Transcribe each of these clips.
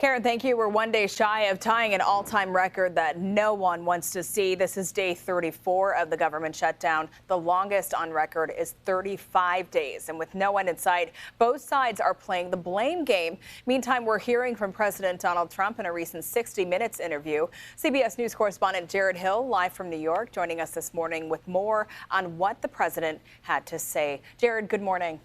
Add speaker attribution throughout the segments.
Speaker 1: Karen, thank you. We're one day shy of tying an all-time record that no one wants to see. This is day 34 of the government shutdown. The longest on record is 35 days. And with no end in sight, both sides are playing the blame game. Meantime, we're hearing from President Donald Trump in a recent 60 Minutes interview. CBS News correspondent Jared Hill, live from New York, joining us this morning with more on what the president had to say. Jared, good morning.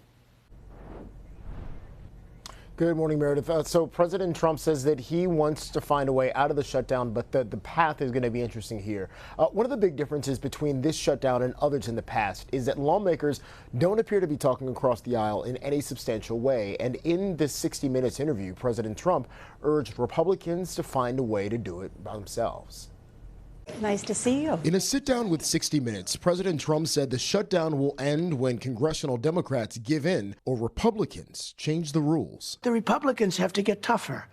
Speaker 2: Good morning, Meredith. So President Trump says that he wants to find a way out of the shutdown, but the path is going to be interesting here. One of the big differences between this shutdown and others in the past is that lawmakers don't appear to be talking across the aisle in any substantial way. And in this 60 Minutes interview, President Trump urged Republicans to find a way to do it by themselves.
Speaker 3: Nice to see you.
Speaker 2: In a sit-down with 60 Minutes, President Trump said the shutdown will end when congressional Democrats give in or Republicans change the rules.
Speaker 3: The Republicans have to get tougher.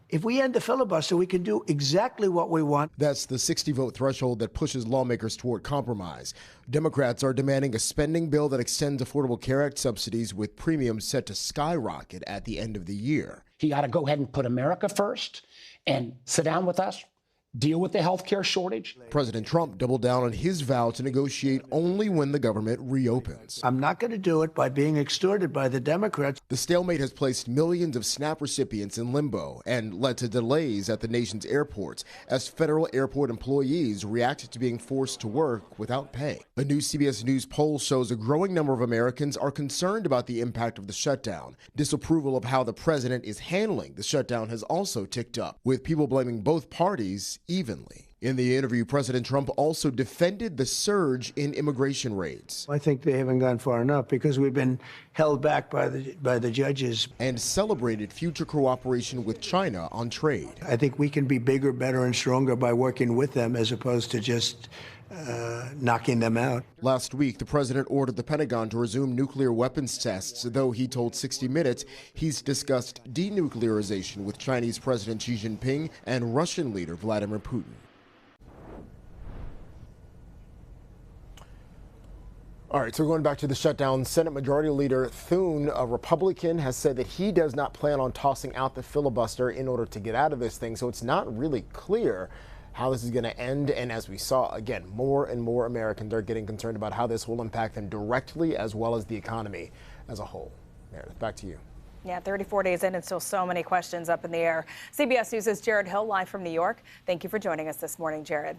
Speaker 3: If we end the filibuster, we can do exactly what we want.
Speaker 2: That's the 60-vote threshold that pushes lawmakers toward compromise. Democrats are demanding a spending bill that extends Affordable Care Act subsidies with premiums set to skyrocket at the end of the year.
Speaker 4: He ought to go ahead and put America first and sit down with us. Deal with the health care shortage.
Speaker 2: President Trump doubled down on his vow to negotiate only when the government reopens.
Speaker 3: I'm not going to do it by being extorted by the Democrats.
Speaker 2: The stalemate has placed millions of SNAP recipients in limbo and led to delays at the nation's airports as federal airport employees react to being forced to work without pay. A new CBS News poll shows a growing number of Americans are concerned about the impact of the shutdown. Disapproval of how the president is handling the shutdown has also ticked up, with people blaming both parties evenly. In the interview, President Trump also defended the surge in immigration raids.
Speaker 3: I think they haven't gone far enough because we've been held back by the judges.
Speaker 2: And celebrated future cooperation with China on trade.
Speaker 3: I think we can be bigger, better, and stronger by working with them as opposed to just knocking them out.
Speaker 2: Last week, the president ordered the Pentagon to resume nuclear weapons tests, though he told 60 Minutes he's discussed denuclearization with Chinese President Xi Jinping and Russian leader Vladimir Putin. All right, so going back to the shutdown, Senate Majority Leader Thune, a Republican, has said that he does not plan on tossing out the filibuster in order to get out of this thing. So it's not really clear how this is going to end. And as we saw, again, more and more Americans are getting concerned about how this will impact them directly as well as the economy as a whole. Meredith, back to you.
Speaker 1: Yeah, 34 days in and still so many questions up in the air. CBS News' Jared Hill, live from New York. Thank you for joining us this morning, Jared.